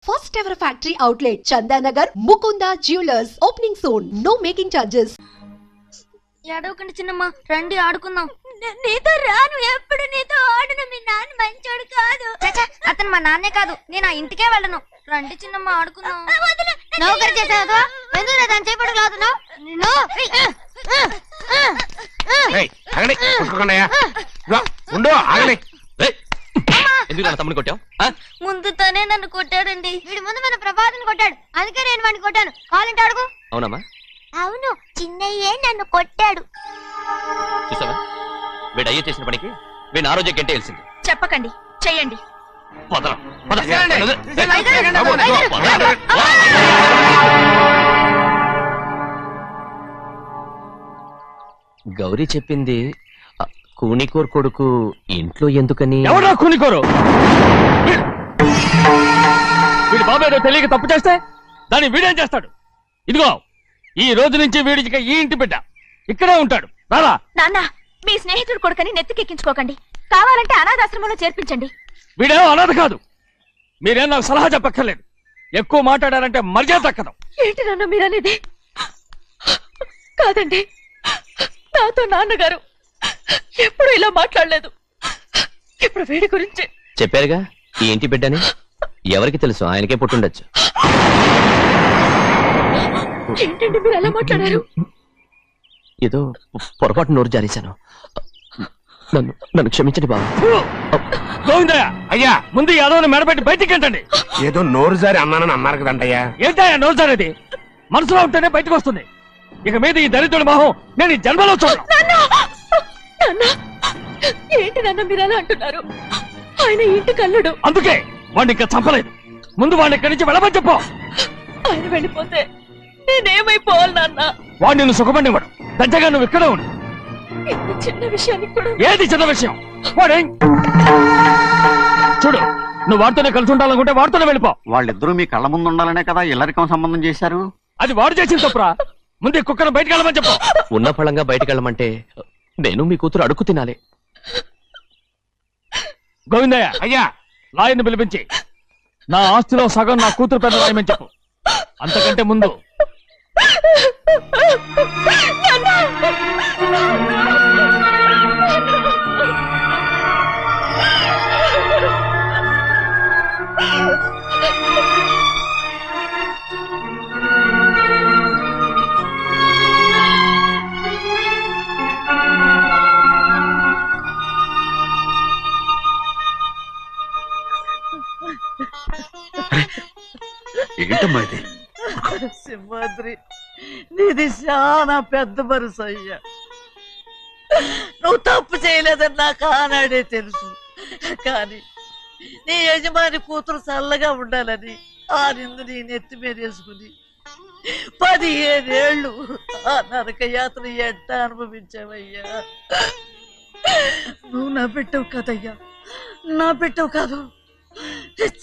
first ever factory outlet, Chandanagar, Mukunda Jewelers, opening soon. No making charges. ఏడవకండి చిన్నమ్మ, రండి ఆడుకుందాం. నీతో రాను, ఎప్పుడు నీతో ఆడను. మీ నాన్న మంచోడు కాదు. అతను మా నాన్నే కాదు, నేను ఆ ఇంటికే వెళ్ళను. రండి చిన్నమ్మ ఆడుకుందాం. నౌకరు చేసావు ఎందుకు దాని చేపడు లాదున్నావు? తమ్ముడు కొట్టావు? ముందు తనే నన్ను కొట్టాడండి. వీడి ముందు మన ప్రభాతం కొట్టాడు, అందుకే నేను వాడిని కొట్టాను. కావాలంటే అడుగు. అవునమ్మా? అవును, చిన్నయ్యే నన్ను కొట్టాడు. చూసావా, వీడు అయ్యే చేసిన పనికి వీడిని ఆరోగ్యం కంటే తెలిసింది. చెప్పకండి, చెయ్యండి. గౌరీ చెప్పింది కూనికోర్ కొడుకు ఇంట్లో ఎందుకని. ఎవరా కూనికోరు? వీడి బాబాయ్ తెలియక తప్పు చేస్తే దాన్ని వీడేం చేస్తాడు? ఇదిగో, ఈ రోజు నుంచి వీడికి ఈ ఇంటి బిడ్డ ఇక్కడే ఉంటాడు. రారా. నాన్న, మీ స్నేహితుడు కొడుకని నెత్తికెక్కించుకోకండి. కావాలంటే అనాథాశ్రమంలో చేర్పించండి. వీడేమో అనాథ కాదు. మీరేం నాకు సలహా చెప్పక్కర్లేదు. ఎక్కువ మాట్లాడారంటే మర్యాద దక్కదు. ఏంటి నాన్న మీరనేది? కాదండి, నాతో నాన్నగారు ఎప్పుడు ఇలా మాట్లాడలేదు. ఇప్పుడు వీడి గురించి చెప్పారుగా ఈ ఇంటి బిడ్డని. ఎవరికి తెలుసు, ఆయనకే పుట్టుండొచ్చు. ఏంటండి మీరు ఎలా మాట్లాడారు? ఏదో పొరపాటు నోరు జారేశాను. నన్ను క్షమించండి బాబు. గోవిందయ్య, అయ్యా ముందు యాదవ్ని మెడబెట్టి బయటికి ఏంటండి? ఏదో నోరు జారి అన్నానని అన్నారు కదంటయ్యా. ఏంటయ్యా నోరు జారేది? మనసులో ఉంటేనే బయటకు వస్తుంది. ఇక మీద ఈ దరిద్రుడి మొహం నేను ఈ జన్మలో చూడను. ఏంటి నాన్న మీరు ఎలా అంటున్నారు? ఆయన ఇంటి కల్లుడు. అందుకే వాడిని ఇంకా చంపలేదు. ముందు వాడిని ఇక్కడి నుంచి వెళ్ళమని చెప్పు. ఆయన వెళ్ళిపోతే నేనేమైపోవాలి నాన్న? వాడు నిన్ను సుఖపడివాడు. పెద్దగా నువ్వు ఇక్కడే ఉండు. ఇంత చిన్న విషయానికి కూడా. ఏది చిన్న విషయం? వాడే చూడు, నువ్వు వాడితోనే కలిసి ఉండాలనుకుంటే వాడితోనే వెళ్ళిపో. వాళ్ళిద్దరూ మీ కళ్ళ ముందు ఉండాలనే కదా ఇల్లరికం సంబంధం చేశారు. అది వాడు చేసిన తప్పురా. ముందు ఈ కుక్కను బయటకు వెళ్ళమని చెప్పు. ఉన్న ఫలంగా బయటకు వెళ్ళమంటే నేను మీ కూతురు అడుగు తినాలి. గోవిందయ్య, అయ్యా లాయర్ని పిలిపించి నా ఆస్తిలో సగం నా కూతురు పెద్ద రాయమని చెప్పు. అంతకంటే ముందు ఏంటమ్మా ఇది? సింహాద్రి, నీది చాలా పెద్ద మనసు అయ్యా. నువ్వు తప్పు చేయలేదని నాకు ఆనాడే తెలుసు. కానీ నీ యజమాని కూతురు చల్లగా ఉండాలని ఆ నిందు నీ నెత్తి మీద వేసుకుని 15 ఏళ్ళు ఆ నరక యాత్ర ఎట్ట అనుభవించావయ్యా. నువ్వు నా పెట్టవు కదయ్యా, నా పెట్టవు కాదు,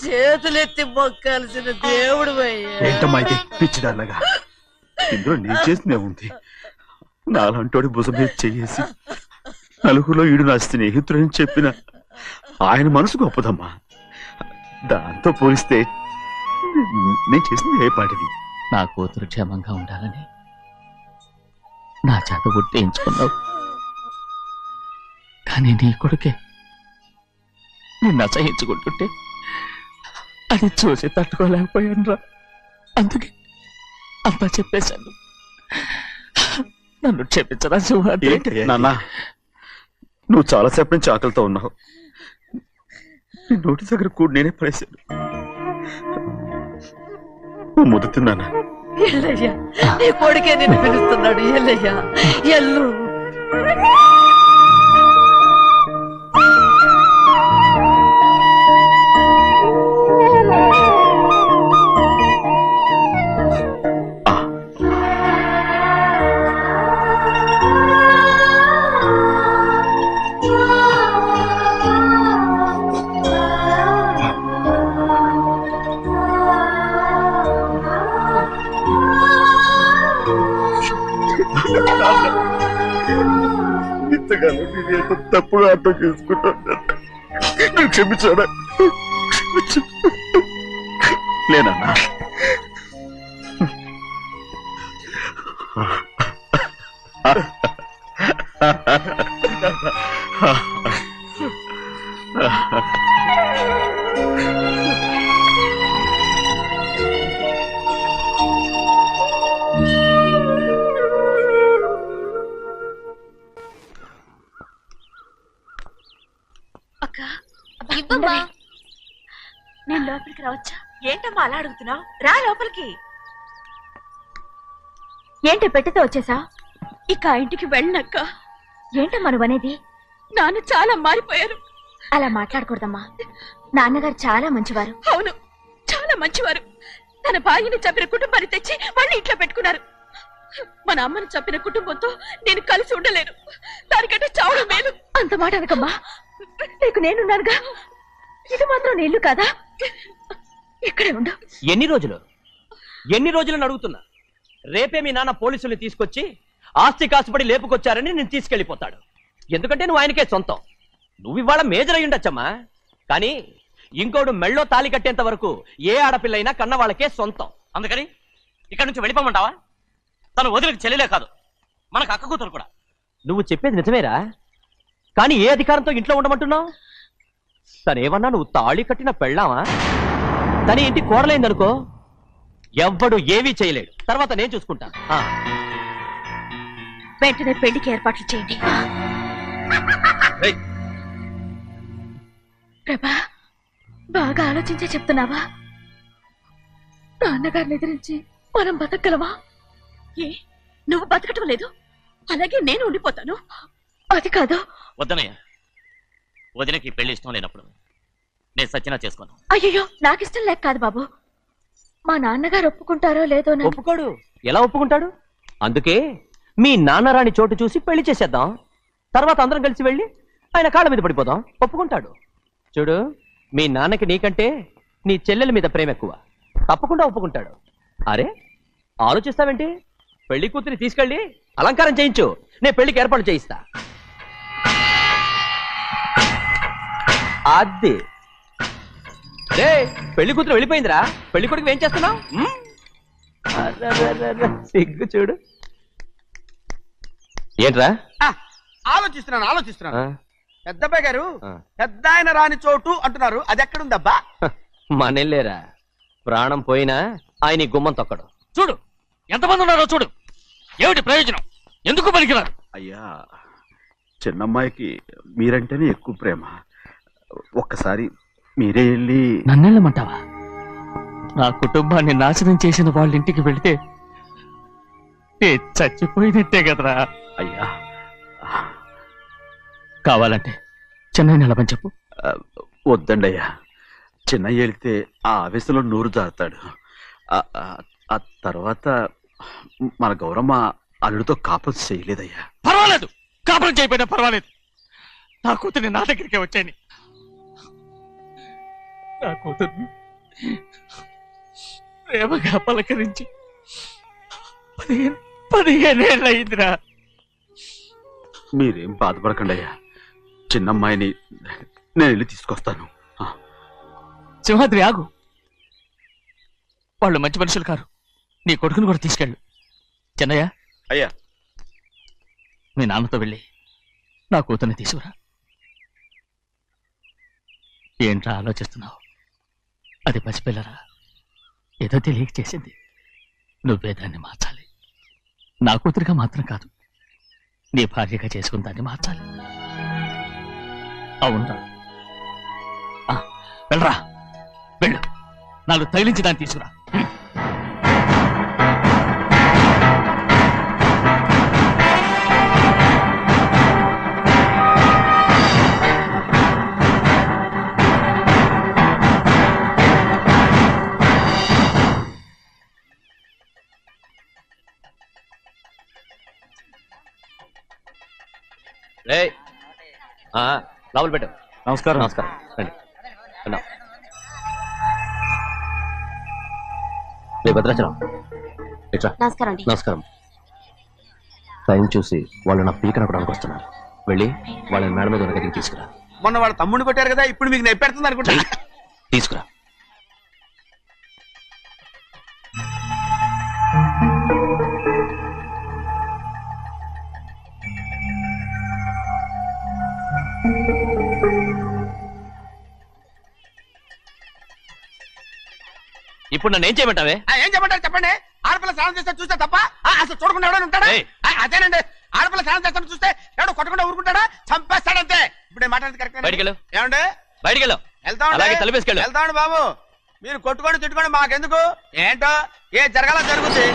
చేతులెత్తి మొక్కాల్సిన దేవుడు అయ్యా. ఏంటమ్మా ఇది పిచ్చిదాన్నగా? ఇందులో నేను చేసినే ఉంది. నాలంటోడి భుజం మీద చెయ్యేసి నలుగురిలో ఈడు నా స్నేహితుడని చెప్పిన ఆయన మనసు గొప్పదమ్మా. దాంతో పోలిస్తే నేను చేసింది ఏ పాటిది? నా కూతురు క్షేమంగా ఉండాలని నా చేత గుర్తించుకున్నావు. కానీ నీ కొడుకే నిన్ను అసహించుకుంటుంటే అది చూసి తట్టుకోలేకపోయాను రా. అందుకే అంతా చెప్పేశాను. నన్ను క్షమించరా సింహాద్రి. నాన్న, నువ్వు చాలాసేపు నుంచి ఆకలితో ఉన్నావు. నీ నోటి దగ్గర కూడా నేనే పడేశాను. ముద్దు తిన్నానా? ఎల్లయ్యా, నీ కొడుకే నిన్ను పిలుస్తున్నాడు. ఎల్లయ్యా, ఎల్లు. ఇంతకాలం నేను తప్పుగా అర్థం చేసుకుంటాను. క్షమించాడా? లేనన్నా. ఇవ్వమ్మా. నేను లోపలికి రావచ్చా? ఏంటమ్మా అలా అడుగుతున్నావు? రా లోపలికి. ఏంటి పెట్టితో వచ్చేసా? ఇక ఆ ఇంటికి వెళ్ళనక్క. ఏంటమ్మా నువ్వు అనేది? నాన్న చాలా మారిపోయారు. అలా మాట్లాడకూడదమ్మా. నాన్నగారు చాలా మంచివారు. అవును, చాలా మంచివారు. తన భార్యని చంపిన కుటుంబాన్ని తెచ్చి మళ్ళీ ఇంట్లో పెట్టుకున్నారు. మన అమ్మను చంపిన కుటుంబంతో నేను కలిసి ఉండలేను. దానికంటే చాలా మేలు. అంత మాట అనకమ్మా. నీకు నేనున్నానుగా. ఇది మాత్రం నీళ్లు కాదా? ఇక్కడే ఉండు. ఎన్ని రోజులని అడుగుతున్నా. రేపే మీ నాన్న పోలీసుల్ని తీసుకొచ్చి ఆస్తి కాసుపడి లేపుకొచ్చారని నేను తీసుకెళ్లిపోతాడు. ఎందుకంటే నువ్వు ఆయనకే సొంతం. నువ్వు ఇవాళ మేజర్ అయి ఉండొచ్చమ్మా, కానీ ఇంకోడు మెళ్ళో తాళి కట్టేంత వరకు ఏ ఆడపిల్లైనా కన్న వాళ్ళకే సొంతం. అందుకని ఇక్కడ నుంచి వెళ్ళిపోమంటావా? తను వదిలికి చెల్లెలే కాదు, మనకు అక్క కూతురు కూడా. నువ్వు చెప్పేది నిజమేరా, కానీ ఏ అధికారంతో ఇంట్లో ఉండమంటున్నావు? తనేమన్నా నువ్వు తాళి కట్టిన పెళ్ళావా? తన ఇంటి కోడలైందనుకో, ఎవ్వడు ఏవీ చేయలేడు. తర్వాత నేను చూసుకుంటాను. వెంటనే పెళ్లికి ఏర్పాట్లు చేయండి. ప్రభా, బాగా ఆలోచించే చెప్తున్నావా? నాన్నగారిని ఎదిరించి మనం బతకగలవా? ఏ, నువ్వు బతకటం లేదు, అలాగే నేను ఉండిపోతాను. అది కాదు. వద్దనయ్య, వదినకి పెళ్లి ఇష్టం లేనప్పుడు నేను సచ్చినా చేసుకోను. అయ్యో, నాకిష్టం లేక కాదు బాబు. మా నాన్నగారు ఒప్పుకుంటారో లేదో. ఒప్పుకోడు. ఎలా ఒప్పుకుంటాడు? అందుకే మీ నాన్నరాని చోటు చూసి పెళ్లి చేసేద్దాం. తర్వాత అందరం కలిసి వెళ్ళి ఆయన కాళ్ళ మీద పడిపోదాం. ఒప్పుకుంటాడు. చూడు, మీ నాన్నకి నీకంటే నీ చెల్లెల మీద ప్రేమ ఎక్కువ. తప్పకుండా ఒప్పుకుంటాడు. అరే, ఆలోచిస్తావేంటి? పెళ్లి కూతురిని తీసుకెళ్ళి అలంకారం చేయించు, నేను పెళ్లికి ఏర్పాటు చేయిస్తా. అది రే, పెళ్లి కూతురు వెళ్ళిపోయిందిరా. పెళ్లి కొడుకు ఏం చేస్తున్నావు? సిగ్గు చూడు. ఏంట్రా? ఆలోచిస్తున్నాను. పెద్దబ్బాయి గారు పెద్ద ఆయన రాని చోటు అంటున్నారు, అది ఎక్కడుందబ్బా? మనెళ్ళేరా, ప్రాణం పోయినా ఆయన ఈ గుమ్మం తొక్కడు. చూడు ఎంతమంది ఉన్నారో చూడు. ఏమిటి ప్రయోజనం? ఎందుకు పనికిరారు? అయ్యా, చిన్నమ్మాయికి మీరంటేనే ఎక్కువ ప్రేమ. ఒక్కసారి మీరే వెళ్ళి. నన్నెళ్ళమంటావా? నా కుటుంబాన్ని నాశనం చేసిన వాళ్ళ ఇంటికి వెళితే చచ్చిపోయినట్టే కదరా. అయ్యా, కావాలంటే చెన్నై నిలబని చెప్పు. వద్దండి అయ్యా. చిన్నయ్య వెళితే ఆ ఆవేశంలో నోరు జారుతాడు. ఆ తర్వాత మన గౌరమ్మ అల్లుడితో కాపురం చేయలేదయ్యా. పర్వాలేదు, కాపురం చేయకపోయినా పర్వాలేదు. నా కూతుర్ని నా దగ్గరికే వచ్చాయని. నా కూతుర్ని ప్రేమగా పలకరించి 15 ఏళ్ళు అయిందిరా. మీరేం బాధపడకండి అయ్యా. చిన్నమ్మాయిని నేను వెళ్ళి తీసుకొస్తాను. సింహాద్రి, ఆగు. వాళ్ళు మంచి మనుషులు కారు. నీ కొడుకుని కూడా తీసుకెళ్ళు. చెన్నయ్య, అయ్యా, మీ నాన్నతో వెళ్ళి నా కూతుర్ని తీసుకురా. ఏంట్రా ఆలోచిస్తున్నావు? అది పసిపిల్లరా, ఏదో తెలియక చేసింది. నువ్వే దాన్ని మార్చాలి. నా కూతురిగా మాత్రం కాదు, నీ భార్యగా చేసుకుని దాన్ని మార్చాలి. అవునరా? వెళ్ళరా, వెళ్ళు. నాలుగు తగిలించి దాన్ని తీసుకురా. లోపల పెట్టు. నమస్కారం. నమస్కారం. రండి. భద్రాచలం, నమస్కారం అండి. నమస్కారం. టైం చూసి వాళ్ళు నా పీక నక్కడానికి వస్తున్నారు. వెళ్ళి వాళ్ళని మేడ మీద ఉన్న గదికి తీసుకురా. మొన్న వాళ్ళ తమ్ముడిని కొట్టారు కదా, ఇప్పుడు మీకు నెప్పెడుతుంది అనుకుంటా. తీసుకురా. ఇప్పుడు నన్ను ఏం చేయమంటావే? ఏం చెప్పంటారు చెప్పండి. ఆడపిల్ల స్నానం చేస్తే చూస్తే తప్ప అసలు చూడకుండా ఎవడైనా ఉంటాడా? అదేనండి, ఆడపిల్ల స్నానం చేస్తాను చూస్తే ఎవడో కొట్టకుండా ఊరుకుంటాడా? చంపేస్తాడంతే. ఇప్పుడు నేను మాట్లాడేది కరెక్ట్. బయటికెళ్ళు. ఏమండి? బయటికెళ్ళు. అలాగే తలపేసుకెళ్ళు. వెళ్తామండి బాబు. మీరు కొట్టుకొని తిట్టుకోండి, మాకెందుకు? ఏంటో ఏ జరగాల జరుగుతుంది.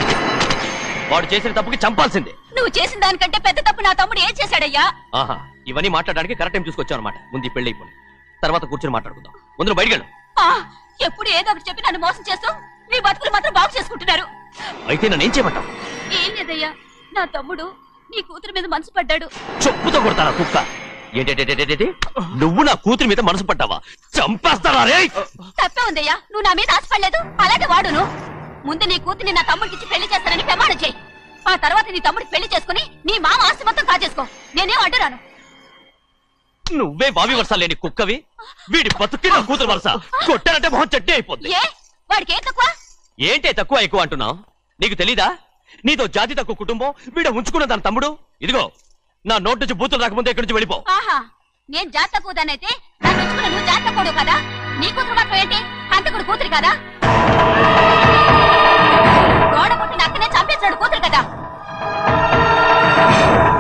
వాడు చేసిన తప్పుకి చంపాల్సిందే. నువ్వు చేసిన దానికంటే పెద్ద తప్పు నా తమ్ముడు ఏం చేశాడయ్యా? ఆహా, ఇవన్నీ మాట్లాడడానికి కరెక్ట్ టైం చూసుకొచ్చావు అనమాట. ముందు ఈ పెళ్లి అయిపోయి తర్వాత కూర్చొని మాట్లాడుకుందాం. ముందు బయటికెళ్ళు. ఎప్పుడు ఏదో ఒకటి చెప్పి నన్ను మోసం చేస్తూ మీ బతుకులు మాత్రం బాగు చేసుకుంటున్నారు. అయితే నన్ను ఏం చేయమంటావు? ఏం లేదయ్యా, నా తమ్ముడు నీ కూతురు మీద మనసు పడ్డాడు. చెప్పుతో కొడతారా కుక్క? ఏంటి నువ్వు నా కూతురి మీద మనసు పడ్డావా? చంపేస్తారా రే? తప్పే ఉందయ్యా, నువ్వు నా మీద ఆశపడలేదు, అలాగే వాడును. ముందు నీ కూతుర్ని నా తమ్ముడికి పెళ్లి చేస్తానని ప్రమాణం చేయి. ఆ తర్వాత నీ తమ్ముడికి పెళ్లి చేసుకుని నీ మామ ఆస్తి మొత్తం కాజేసుకో. నేనేం అడ్డురాను. నువ్వే బావి వరుస లేని కుక్కవి. వీడి బతుక్కి నా కూతురు వరుస. కొట్టానంటే మొహం చట్నీ అయిపోద్ది. వాడికి ఏం తక్కువ? ఏంటే తక్కువ ఎక్కువ అంటున్నావు? నీకు తెలీదా? నీతో జాతి తక్కువ కుటుంబం వీడ ఉంచుకున్న దాని తమ్ముడు. ఇదిగో నా నోటి నుంచి బూతులు రాకముందే ఇక్కడి నుంచి వెళ్ళిపో. ఆహా, నేను జాత కూదనైతే నన్ను ఉంచుకున్న నువ్వు జాత కూడు కదా? నీ కూతురు మాత్రం ఏంటి? హంతకుడు కూతురు కదా? గోడ పుట్టిన అక్కనే చంపేశాడు కూతురు కదా?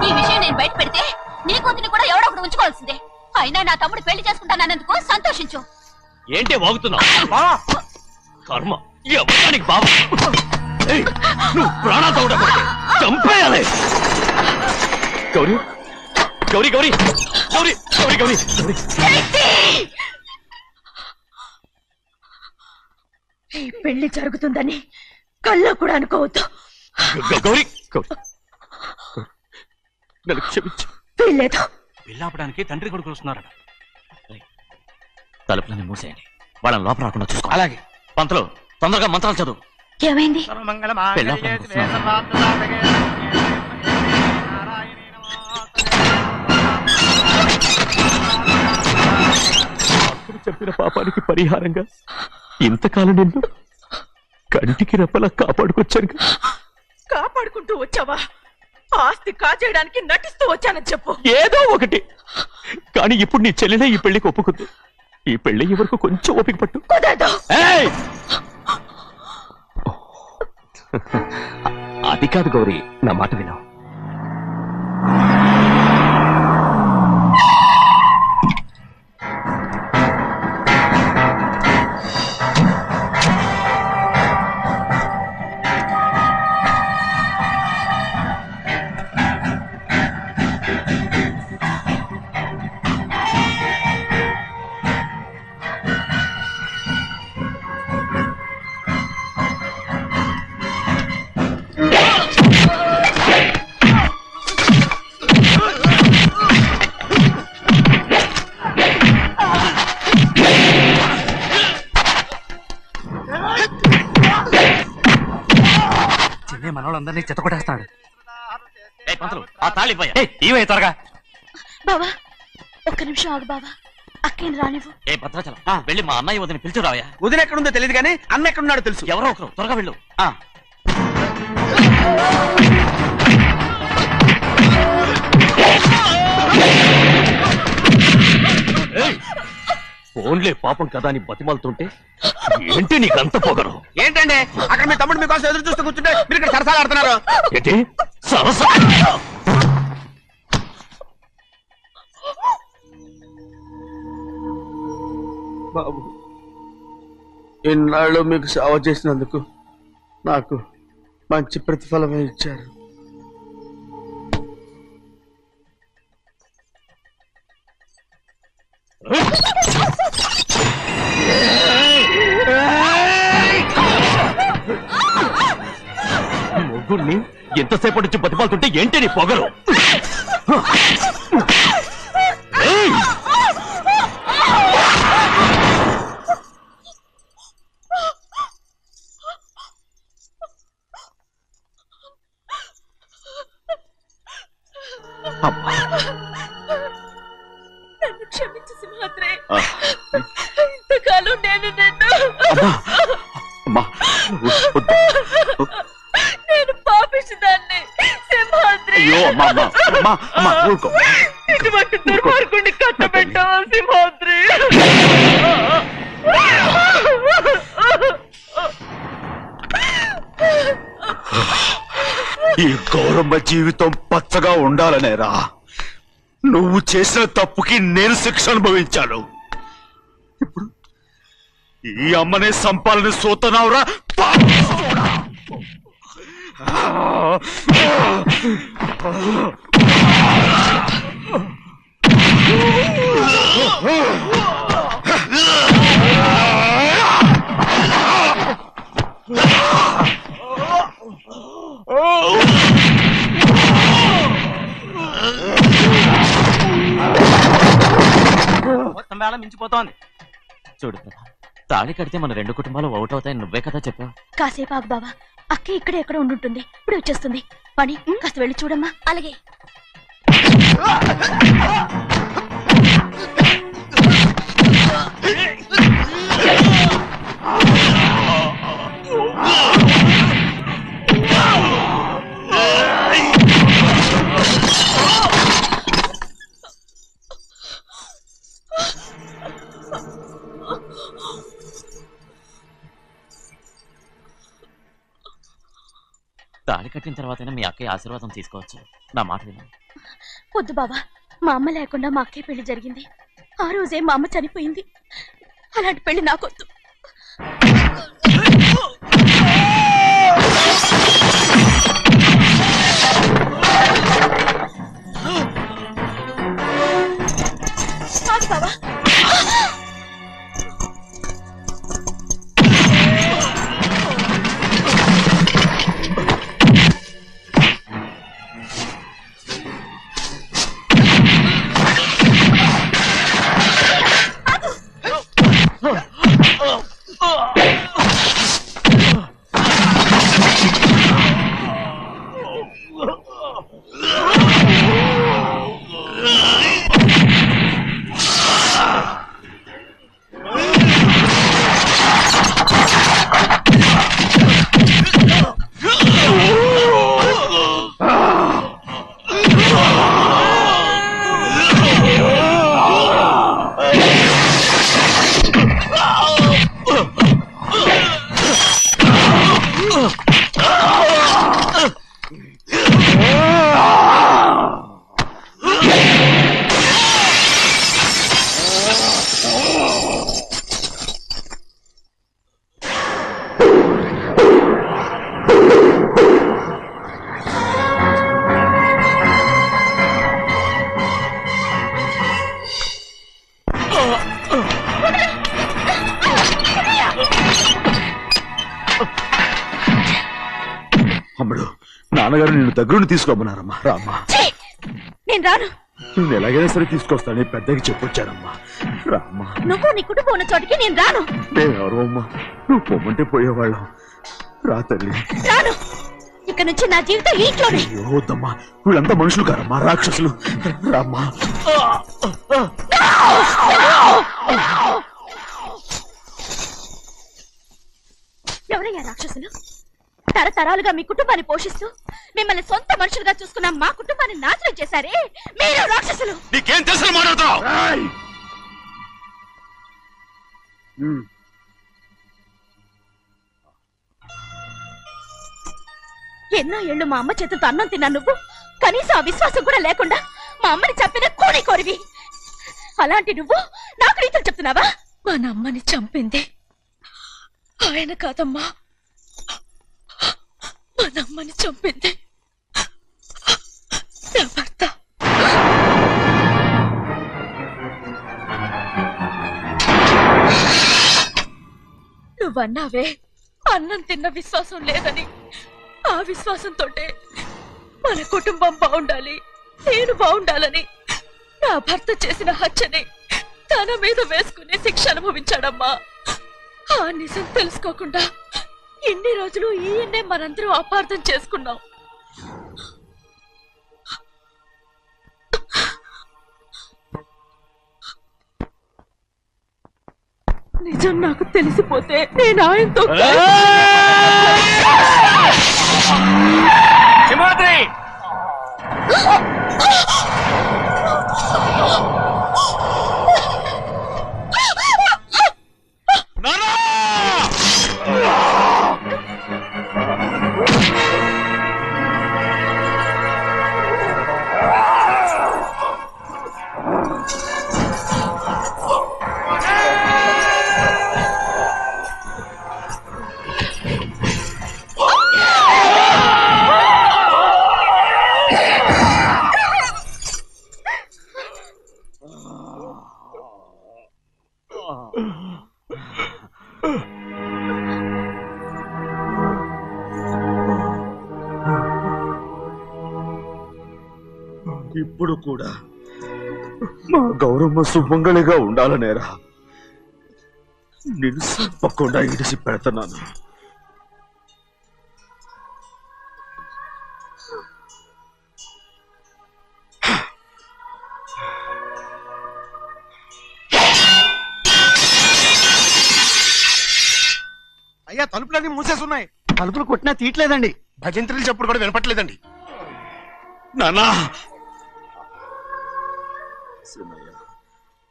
ఈ విషయం నేను బయట పెడితే నీ కూతురిని కూడా ఎవడో ఒకడు ఉంచుకోవాల్సిందే. అయినా నా తమ్ముడు పెళ్లి చేసుకుంటానన్నందుకు సంతోషించు. ఏంటి వాగుతున్నావు? కర్మ ఎవరికి బాబా. నువ్వు ప్రాణాలతో ఉండకూడదు, చంపేయాలి. గౌరీ గౌరీ గౌరీ గౌరీ గౌరీ గౌరీ గౌరీ. ఈ పెళ్లి జరుగుతుందని కల్లో కూడా అనుకోవద్దు. గౌరీ గౌరీ నన్ను క్షమించు. వీల్లేదు. పెళ్ళాపడానికి తండ్రి కొడుకులు వస్తున్నారట. తలుపులని మూసేయండి, వాళ్ళని లోపల రాకుండా చూసుకో. అలాగే. పంతులు తొందరగా మంత్రాలు చదువు. ఏమైంది? అప్పుడు చెప్పిన పాపానికి పరిహారంగా ఇంతకాలం నిన్ను కంటికి రెప్పలా కాపాడుకొచ్చాను. కాపాడుకుంటూ వచ్చావా? ఆస్తి కాజేయడానికి నటిస్తూ వచ్చానని చెప్పు. ఏదో ఒకటి. కానీ ఇప్పుడు నీ చెల్లెలే ఈ పెళ్లికి ఒప్పుకుంది. ఈ పెళ్లి వరకు కొంచెం ఓపిక పట్టు. అది కాదు గౌరీ, నా మాట విను. మనోళ్ళందరినీ చెత్తకొట్టేస్తాడు. ఆ తాళి ఇవే త్వరగా. బావా ఒక్క నిమిషం ఆగు బావా, అక్కేం రానివ్వు. ఏ భద్రాచలం, వెళ్ళి మా అన్నయ్య వదిన పిలిచిరావయ్యా. వదిన ఎక్కడుందో తెలియదు కానీ అన్న ఎక్కడున్నాడో తెలుసు. ఎవరో ఒకరు త్వరగా వెళ్ళు. ఫోన్లే పాపం కదా అని బతిమాలుతుంటే ఏంటి నీకంత పొగరు? ఏంటండి అక్కడ మీ తమ్ముడు మీకోసం ఎదురు చూస్తూ కూర్చుంటే మీరు ఇక్కడ సరసాలు ఆడుతున్నారు. ఏంటి సరస? బాబు, ఇన్నాళ్ళు మీకు సేవ చేసినందుకు నాకు మంచి ప్రతిఫలమే ఇచ్చారు. మొగ్గుల్ని ఎంతసేపటి నుంచి బతిమాలుతుంటే ఏంటి నీ పొగరు? నన్ను క్షమించు సింహాద్రి. ఇంతకాలం నేను నేను పాపిస్తుదాన్ని సింహాద్రి. ఇటువంటి దుర్మార్గుడిని కట్టబెట్టావా సింహాద్రి? ఈ గౌరమ్మ జీవితం పచ్చగా ఉండాలనేరా నువ్వు చేసిన తప్పుకి నేను శిక్ష అనుభవించాను. ఇప్పుడు ఈ అమ్మనే సంపాలని సోతనావురా. మొత్తం వేళ మించిపోతోంది. చూడు ప్రభా, తాళి కడితే మన రెండు కుటుంబాలు అవుట్ అవుతాయని నువ్వే కదా చెప్పావు. కాసేపు ఆగు బావా, అక్క ఇక్కడే ఎక్కడ ఉండుంటుంది, ఇప్పుడు వచ్చేస్తుంది. పని కాస్త వెళ్ళి చూడమ్మా. అలాగే. తాళి కట్టిన తర్వాతైనా మీ అక్కయ్య ఆశీర్వాదం తీసుకోవచ్చు. నా మాట విను. వద్దు బావా, మా అమ్మ లేకుండా మా అక్కయ్య పెళ్లి జరిగింది. ఆ రోజే మా అమ్మ చనిపోయింది. అలాంటి పెళ్లి నాకొద్దు. బావా, అమ్మడు, నాన్నగారు నిన్ను దగ్గరుండి తీసుకోమన్నారమ్మా. రామ్మా. నేను రాను. నేను ఎలాగైనా సరే తీసుకొస్తానని పెద్దకి చెప్పొచ్చానమ్మా. రామ్మా. నువ్వు నీ కుటుంబం ఉన్న చోటికి నేను రాను. మేమెవరు అమ్మా, నువ్వు పొమ్మంటే పోయేవాళ్ళం. రా తల్లి. రాను. ఇక్కడ నుంచి నా జీవితం ఈ ఇంట్లోనే. అయ్యో వద్దమ్మా, వీళ్ళంతా మనుషులు కారమ్మా, రాక్షసులు. రామ్మా. ఎవరయ్యా రాక్షసులు? తరతరాలుగా మీ కుటుంబాన్ని పోషిస్తూ మిమ్మల్ని సొంత మనుషులుగా చూసుకున్న మా కుటుంబాన్ని నాశనం చేశారే మీరు రాక్షసులు. నీకేం తెలుసు మాట్లాడతావు? ఎన్నో ఏళ్ళు మా అమ్మ చేతులతో అన్నం తిన్నా నువ్వు కనీసం ఆ విశ్వాసం కూడా లేకుండా మా అమ్మని చంపిన కోడి కోరివి. అలాంటి నువ్వు నాకు రీతులు చెప్తున్నావా? మా అమ్మని చంపింది ఆయన కాదమ్మా, మా అమ్మని చంపింది నా భర్త. నువ్వన్నావే అన్నం తిన్న విశ్వాసం లేదని. ఆ విశ్వాసంతో మన కుటుంబం బాగుండాలి, నేను బాగుండాలని నా భర్త చేసిన హత్యని తన మీద వేసుకునే శిక్ష అనుభవించాడమ్మా. ఆ నిజం తెలుసుకోకుండా ఇన్ని రోజులు ఈయన్నే మనందరం అపార్థం చేసుకున్నాం. నిజం నాకు తెలిసిపోతే నేను ఆయనతో ఇప్పుడు కూడా మా గౌరమ్మ సుమంగళిగా ఉండాలనేరా నేను తప్పకుండా ఇడిసి పెడతాను. అయ్యా తలుపులన్నీ మూసేస్తున్నాయి. తలుపులు కొట్టినా తీయట్లేదండి. భజంత్రులు చెప్పుడు కూడా వినపట్లేదండి. నాన్నా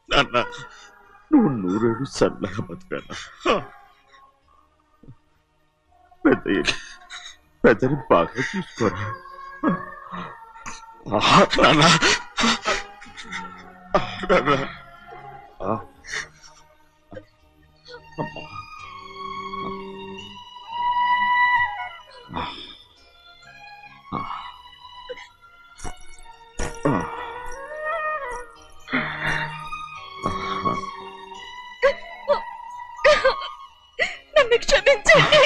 నాన్న నువ్వు 100 ఏళ్ళు చల్లగా బతికానా. పెద్దని బాగా చూసుకోరా నాన్న. నన్ను క్షమించండి.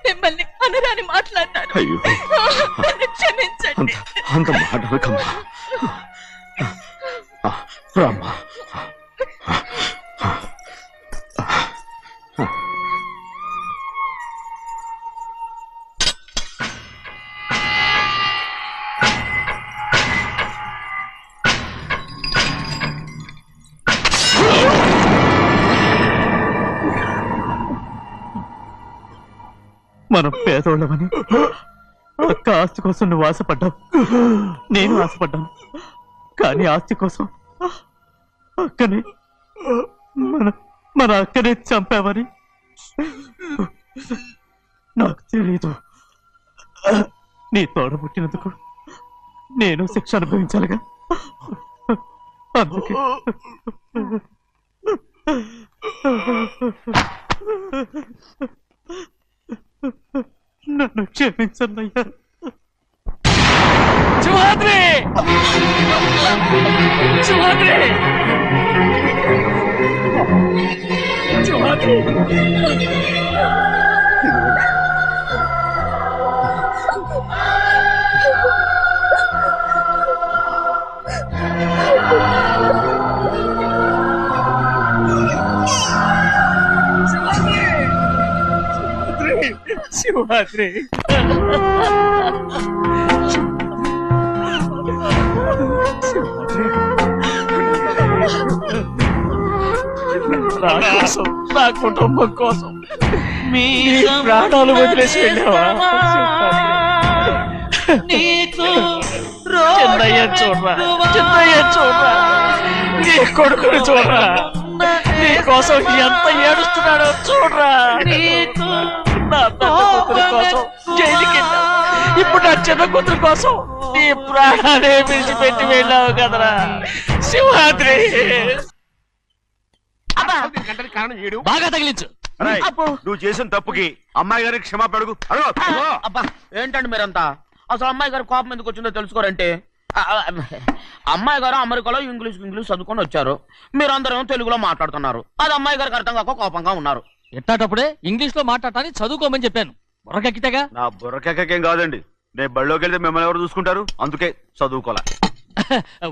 మిమ్మల్ని అనరాని మాట్లాడినాను. అయ్యో నన్ను క్షమించండి. అంత మాటలకమ్మా. రామ్మా. మనం పేదోళ్ళమని అక్క ఆస్తి కోసం నువ్వు ఆశపడ్డావు, నేను ఆశపడ్డాను. కానీ ఆస్తి కోసం అక్కని మన అక్కనే చంపావని నాకు తెలీదు. నీ తోడ పుట్టినందుకు నేను శిక్ష అనుభవించాలిగా. అందుకే నన్ను క్షమించన్నయ్యా. శివాద్రి శివాద్రి శివాద్రి శివాద్రి నా కుటుంబం కోసం మీ ప్రాణాలు వదిలేసి వెళ్ళావా? చిన్నయ్య చూడరా, చిన్నయ్య చూడరా, నీ కొడుకుని చూడరా, నీ కోసం ఎంత ఏడుస్తున్నాడో చూడరా. నా పెద్ద కూతురు కోసం జైలుకి వెళ్ళావు, ఇప్పుడు నా చిన్న కూతురు కోసం నీ ప్రాణాలే విడిచిపెట్టి వెళ్ళావు కదరా శివాద్రి. కారణం ఏడు బాగా తగిలించు. నువ్వు చేసిన తప్పుకి అమ్మాయి గారికి క్షమాపణ అడుగు. అబ్బా ఏంటండి మీరంతా? అసలు అమ్మాయి గారు కోపం ఎందుకు వచ్చిందో తెలుసుకోరంటే, అమ్మాయి గారు అమెరికాలో ఇంగ్లీష్ చదువుకొని వచ్చారు, మీరందరూ తెలుగులో మాట్లాడుతున్నారు. అది అమ్మాయి గారికి అర్థం కాక కోపంగా ఉన్నారు. ఎట్టాటప్పుడే ఇంగ్లీష్ లో మాట్లాడటానికి చదువుకోమని చెప్పాను. బుర్రకెక్కితేగా. నా బుర్రకేకేం కాదండి, నేను బళ్ళోకి వెళ్తే మిమ్మల్ని ఎవరు చూసుకుంటారు, అందుకే చదువుకోలే.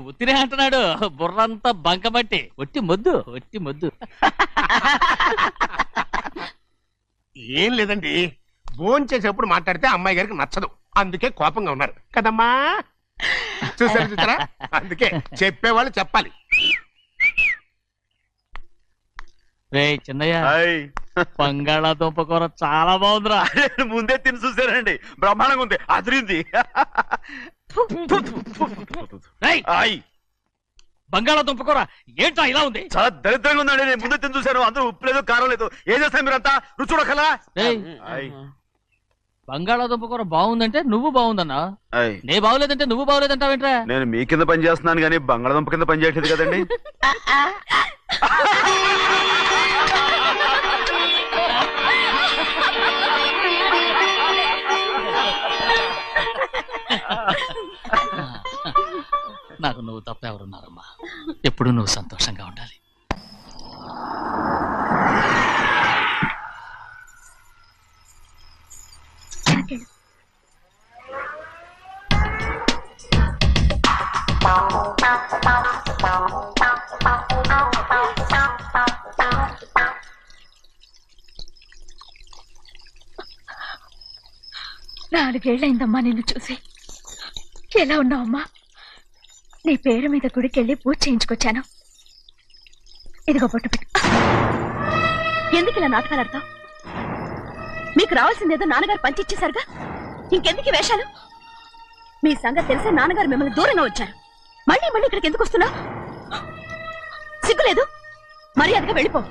ఉత్తినే అంటున్నాడు, బుర్రంతా బంకబట్టి. ఒట్టి మొద్దు, ఒట్టి మొద్దు. ఏం లేదండి, భోజనం చేసేప్పుడు మాట్లాడితే అమ్మాయి గారికి నచ్చదు, అందుకే కోపంగా ఉన్నారు కదమ్మా. చూసారా, అందుకే చెప్పేవాళ్ళు చెప్పాలి. రే చిన్నయ్య, బంగాళాదుంప కూర చాలా బాగుందిరా. ముందే తిని చూసారండి, బ్రహ్మాండంగా ఉంది, అదిరింది. బంగాళాదుంప కూర ఏంటా ఇలా ఉంది? చాలా దరిద్రంగా ఉందండి. నేను ముందే తిని చూశాను, అందరూ ఉప్పు లేదు కారం లేదు. ఏం చేస్తాను మీరంతా? రుచి చూడకలా. బంగాళాదుంప కూర బాగుందంటే నువ్వు బాగుందన్నా, నే బాగులేదంటే నువ్వు బాగులేదంటావేంట్రా? నేను మీ కింద పని చేస్తున్నాను కానీ బంగాళాదుంప కింద పని చేయట్లేదు కదండి. నాకు నువ్వు తప్ప ఎవరున్నారమ్మా? ఎప్పుడు నువ్వు సంతోషంగా ఉండాలి. నాలుగేళ్లైందమ్మా నిన్ను చూసి. ఎలా ఉన్నావమ్మా? నీ పేరు మీద గుడికెళ్ళి పూజ చేయించుకొచ్చాను. ఇదిగో బొట్టు పెట్టు. ఎందుకు ఇలా నాటకాలు ఆడతావు? మీకు రావాల్సిందేదో నాన్నగారు పంచిచ్చేశారుగా, ఇంకెందుకు ఈ వేషాలు? మీ సంగతి తెలిసే నాన్నగారు మిమ్మల్ని దూరంగా వచ్చారు. మళ్ళీ మళ్ళీ ఇక్కడికి ఎందుకు వస్తున్నావు? సిగ్గులేదు? మర్యాదగా వెళ్ళిపో.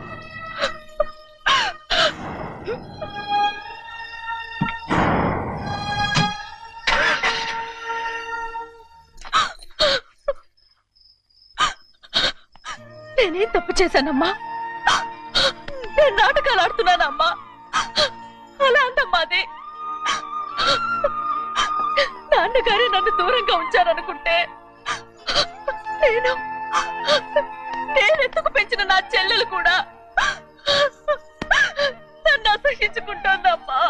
నేనేం తప్పు చేశానమ్మా? నేను నాటకాలు ఆడుతున్నానమ్మా. అలా అందమ్మా అది. నాన్నగారే నన్ను దూరంగా ఉంచారనుకుంటే నేనెత్తుకు పెంచిన నా చెల్లెలు కూడా నన్ను అసహించుకుంటోందమ్మా.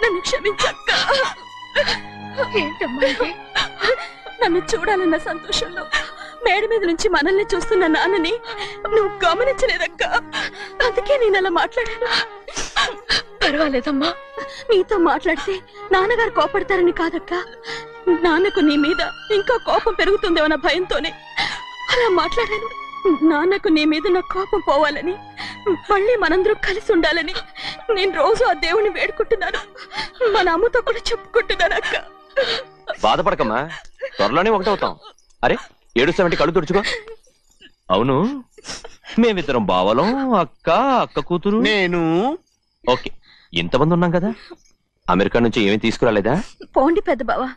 నన్ను క్షమించక్క. ఏంటమ్మా ఇది? నన్ను చూడాలన్న సంతోషంలో మేడ మీద నుంచి మనల్ని చూస్తున్న నాన్నని నువ్వు గమనించలేదక్క. అందుకే నేను అలా మాట్లాడాను. పర్వాలేదమ్మా, నీతో మాట్లాడితే నాన్నగారు కోపడతారని కాదక్క. నాన్నకు నీ మీద ఇంకా కోపం పెరుగుతుందేమన్న భయంతోనే అలా మాట్లాడాను. నాన్నకు నీ మీద నా కోపం పోవాలని, మళ్ళీ మనందరూ కలిసి ఉండాలని నేను రోజు ఆ దేవుని వేడుకుంటున్నాను. మన అమ్మతో కూడా చెప్పుకుంటున్నాను అక్క. బాధపడకమ్మా, త్వరలోనే ఒకటవుతాం. అరే ఏడుస్తామంటే కళ్ళు తుడుచుకో. అవును, మేమిద్దరం బావలం, అక్క కూతురు, నేను. ఓకే, ఇంతమంది ఉన్నాం కదా. అమెరికా నుంచి ఏమీ తీసుకురాలేదా? పోండి పెద్ద బావా,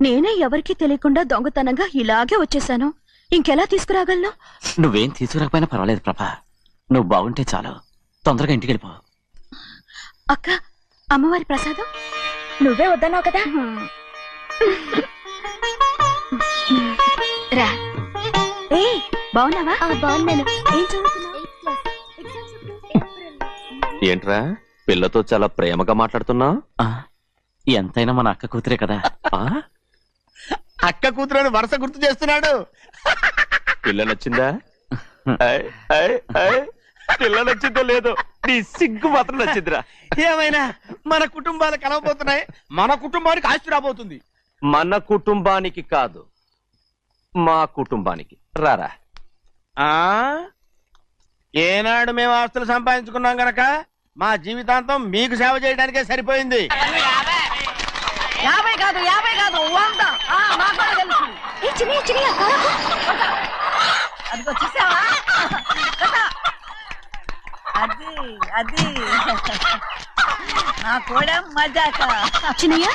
నేనే ఎవరికీ తెలియకుండా దొంగతనంగా ఇలాగే వచ్చేసాను. ఇంకెలా తీసుకురాగలను? నువ్వేం తీసుకురాకపోయినా పర్వాలేదు ప్రభా, నువ్వు బాగుంటే చాలు. తొందరగా ఇంటికి వెళ్ళిపో. అక్క, అమ్మవారి ప్రసాదం నువ్వే వద్దన్నావు కదా. రా. ఏ బాగున్నావా? బాగున్నాను. ఏం చదువుతున్నావు? ఏంట్రా పిల్లతో చాలా ప్రేమగా మాట్లాడుతున్నావు? ఎంతైనా మన అక్క కూతురే కదా. అక్క కూతురు వరుస గుర్తు చేస్తున్నాడు. పిల్ల నచ్చిందా? పిల్ల నచ్చిందో లేదో, నీ సిగ్గు మాత్రం నచ్చిందిరా. ఏమైనా మన కుటుంబాలు కలవబోతున్నాయి. మన కుటుంబానికి ఆస్తి రాబోతుంది. మన కుటుంబానికి కాదు, మా కుటుంబానికి. రారా. ఏనాడు మేము ఆస్తులు సంపాదించుకున్నాం గనక మా జీవితాంతం మీకు సేవ చేయడానికే సరిపోయింది. 50 కాదు 100. నాకు కూడా తెలుసు. అది వచ్చేసావా? అది నా కూడా మజాక. చిన్నయ్య,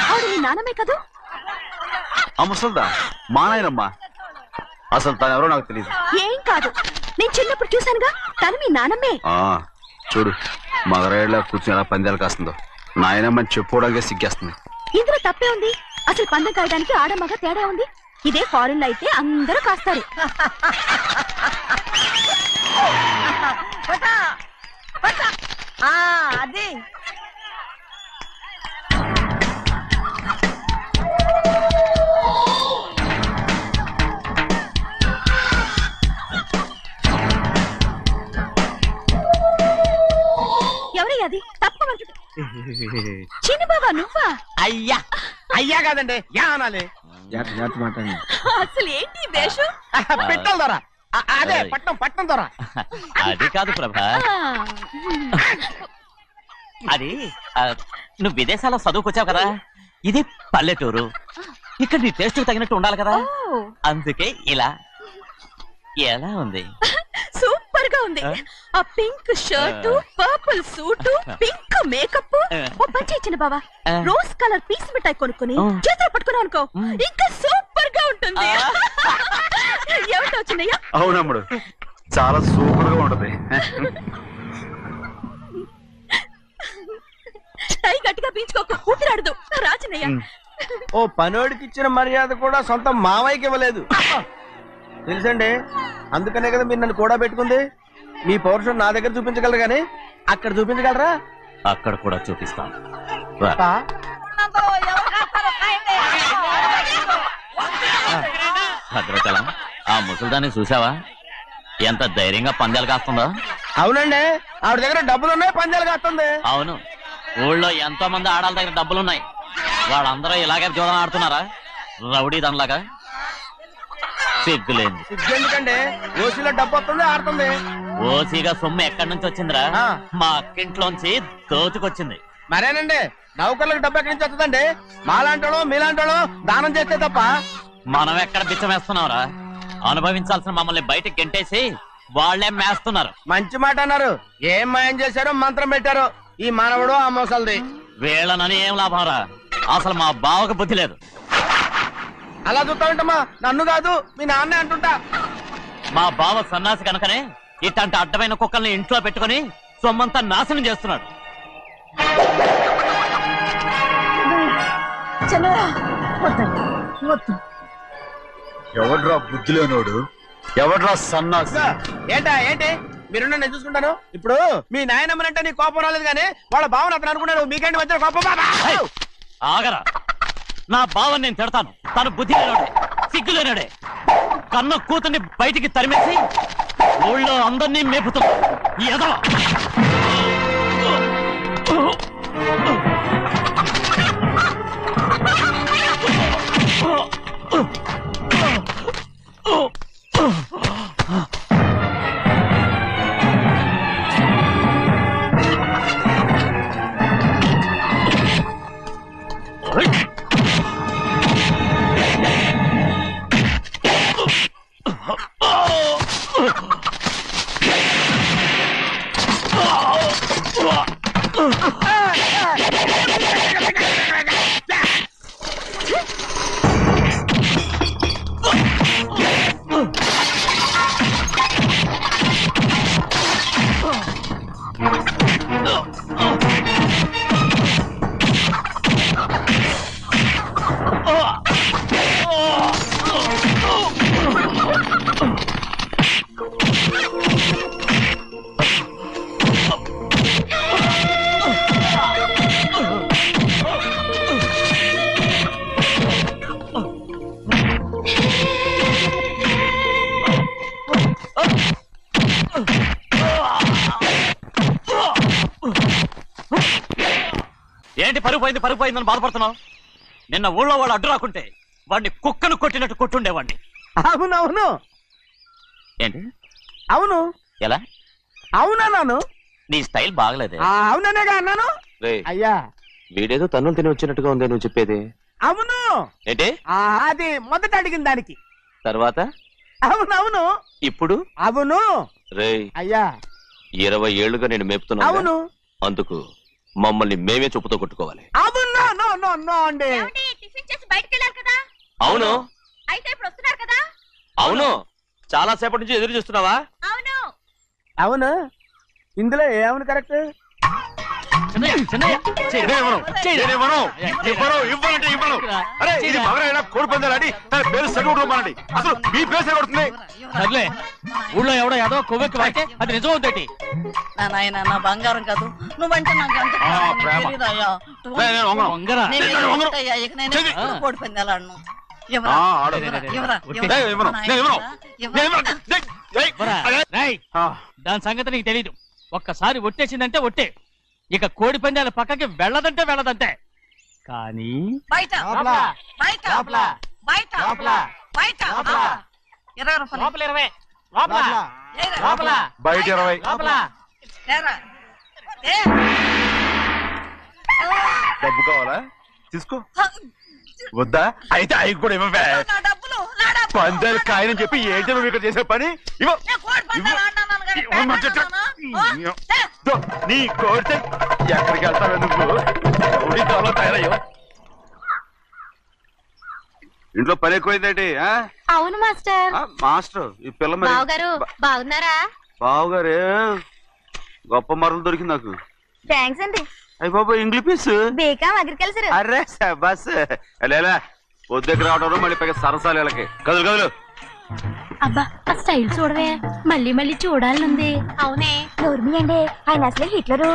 ఆవిడ నీ నాన్నమే కదా? ముసల్దా మా నాయనమ్మా. అసలు తను ఎవరో నాకు తెలియదు. ఏం కాదు, నేను చిన్నప్పుడు చూశానుగా, తను మీ నాన్నమే. చూడు మగరాయిలా కూర్చుని ఎలా పందాలు కాస్తుందో. నాయనమ్మని చెప్పుకోవడానికి సిగ్గేస్తుంది. ఇందులో తప్పే ఉంది? అసలు పందెం కాయడానికి ఆడమగ తేడా ఉంది. ఇదే ఫారెన్ లో అయితే అందరూ కాస్తారు. అది ఎవరయ్యా అది? తప్పమంటు చిన్న బాబా నువ్వా? అయ్యా కాదండి, యా అనాలి. అసలు ఏంటి వేషం? పెట్టాలి దొరా. అదే పట్నం దొరా. అది కాదు ప్రభా, అది నువ్వు విదేశాల్లో చదువుకొచ్చావు కదా, ఇది పల్లెటూరు. ఇక్కడ నీ టేస్ట్ తగినట్టు ఉండాలి కదా, అందుకే ఇలా. ఎలా ఉంది? సూపర్ గా ఉంది. ఆ pink shirt, purple suit, pink makeup. ఓ పని ఇచ్చిన బావా, రోజ్ కలర్ పీస్ మిఠాయి కొనుక్కుని చేతిలో పట్టుకున్నావు అనుకో, ఇంకా సూపర్ గా ఉంటుంది. ఎవరితో వచ్చిందయ్యా? అవునమ్ముడు, చాలా సూపర్ గా ఉంటది. టై గట్టిగా పీంచుకోకు, ఊపిరాడదు. రాచినయ్యా ఓ పనోడికి ఇచ్చిన మర్యాద కూడా సొంత మావయ్యకి ఇవ్వలేదు. తెలుసండి, అందుకనే కదా మీరు నన్ను కూడా పెట్టుకుంది. మీ పౌరుషం నా దగ్గర చూపించగలరు కానీ అక్కడ చూపించగలరా? అక్కడ కూడా చూపిస్తాను. భద్రాచలం, ఆ ముసలిదాన్ని చూసావా? ఎంత ధైర్యంగా పందాలు కాస్తుందో. అవునండి, ఆవిడ దగ్గర డబ్బులు ఉన్నాయి, పందాలు కాస్తుంది. అవును, ఊళ్ళో ఎంతో మంది ఆడాళ్ళ దగ్గర డబ్బులున్నాయి. వాళ్ళందరూ ఇలాగే జోదం ఆడుతున్నారా? రౌడీ దానిలాగా. సిగ్గులేదు. ఎందుకండి, ఓసీలో డబ్బు వస్తుంది, ఆడుతుంది. ఓసీగా సొమ్ము ఎక్కడి నుంచి వచ్చిందిరా? మా అక్కింట్లోంచి దోచుకొచ్చింది. మరేనండి, నౌకర్లకు డబ్బు ఎక్కడి నుంచి వస్తుందండి? మాలాంటోళ్ళు మీలాంటోళ్ళు దానం చేస్తే తప్ప. మనం ఎక్కడ బిచ్చం వేస్తున్నావురా? అనుభవించాల్సిన మమ్మల్ని బయటకు గెంటేసి వాళ్లే మేస్తున్నారు. మంచి మాట అన్నారు. ఏం మాయం చేశారో మంత్రం పెట్టారో ఈ మానవుడు ఆ మోసల్ది. వీళ్ళనని ఏం లాభం రా? అసలు మా బావకు బుద్ధి లేదు. అలా చూస్తా ఉంటామా? నన్ను కాదు, మీ నాన్నే అంటుంటా. మా బావ సన్నాసి కనుకనే ఇట్లాంటి అడ్డమైన కుక్కల్ని ఇంట్లో పెట్టుకుని సొమ్మంతా నాశనం చేస్తున్నాడు. ఎవడ్రా బుద్ధి లేనోడు? ఎవడ్రా సన్నాసి? ఏంటి మీరు నేను చూసుకుంటాను. ఇప్పుడు మీ నాయనమ్మనంటే నీ కోపం రాలేదు కానీ వాళ్ళ భావన అతను అనుకున్నాడు. మీకేంటి మధ్య కోపం? ఆగరా, నా బావని నేను తిడతాను. తను బుద్ధి లేనాడే, సిగ్గు లేనాడే. కన్న కూతుర్ని బయటికి తరిమేసి ఊళ్ళో అందరినీ మేపుతున్నాడు ఈ ఎదవ. ఏంటి పరుగు పోయిందని బాధపడుతున్నావు? నిన్న ఊళ్ళో వాళ్ళు అడ్డు రాకుంటే వాడిని కుక్కను కొట్టినట్టు కొట్టుండేవాడిని. అవునవును. ఏంటి? అవును. ఎలా? అవునన్నాను. నీ స్టైల్ బాగలేదే. అవుననేగా అన్నాను. అయ్యా, వీడేదో తన్నులు తిని వచ్చినట్టుగా ఉంది నువ్వు చెప్పేది. అవును. ఏంటి? అది మొదట అడిగిన దానికి. తర్వాత అవునవును. ఇప్పుడు అవును. రేయ్, అయ్యా 20 ఏళ్లుగా నేను మేపుతున్నా. అవును. అందుకు మమ్మల్ని మేమే చెప్పుతో కొట్టుకోవాలి. అవును అండి. టిఫిన్ చేసి బయటికి వెళ్ళారు కదా? అవును. అయితే ఇప్పుడు వస్తున్నారు కదా? అవును. చాలా సేపటి నుంచి ఎదురు చూస్తున్నావా? అవును. అవును. ఇందులో ఏమని కరెక్ట్? ఊళ్ళో ఎవడో ఏదో కొవ్వెక్కి వాడితే అది నిజం అవుతాయి. నాయన నా బంగారం కాదు, నువ్వంటే నాకు అంత తెలీదయ్యా. ఇక నేను కోడి పందాలాడను. దాని సంగతి నీకు తెలీదు. ఒక్కసారి ఒట్టేసిందంటే ఒట్టే. ఇక కోడి పందాల పక్కకి వెళ్ళదంటే వెళ్ళదంటే. కానీ బయట 20 రూపాయలు బయట 20. డబ్బు కావాలా? తీసుకో. వద్దా? అయితే అవి కూడా ఇవ్వవే. పందాలు కాయని చెప్పి ఏంటి నువ్వు ఇక్కడ చేసే పని? నీ కోరితే ఎక్కడికి వెళ్తావే నువ్వు? తయారయ్యో. ఇంట్లో పని ఎక్కువైందేంటి? అవును మాస్టర్. మాస్టర్, ఈ పిల్ల మరి బావగారు బాగున్నారా? బావగారే గొప్ప మరలు దొరికింది నాకు. థ్యాంక్స్ అండి. అయ్యి బాబు ఇంగ్లీష్ పీస్ బేకాం అగ్రికల్చర్. అరే బస్ లేలా పొద్దుకు రావడం మళ్ళీ పైగా సరసాలు వీళ్ళకి కదులు కదులు. అబ్బా ఆ స్టైల్ చూడవే, మళ్ళీ మళ్ళీ చూడాలనుంది. అవునే నోర్మి అండి, ఆయన అసలే హిట్లరు.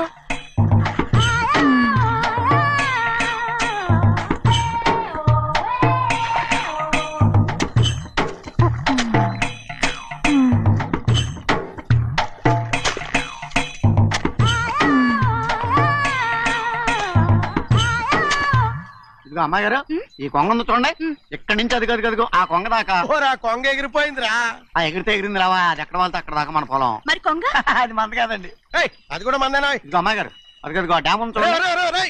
ఇదిగో అమ్మాయి గారు, ఈ కొంగ ఉంది చూడండి, ఇక్కడి నుంచి అది కదిగో ఆ కొంగ దాకా. కొంగ ఎగిరిపోయిందిరా. ఆ ఎగిరితే ఎగిరింది రావా, అది ఎక్కడ వాళ్ళతో అక్కడ దాకా మన పొలం. మరి కొంగ అది మంద కాదండి. అది కూడా మందేనా? ఇదిగో అమ్మాయి గారు, అది కదిగో డ్యామ్ ఉంది చూడండి.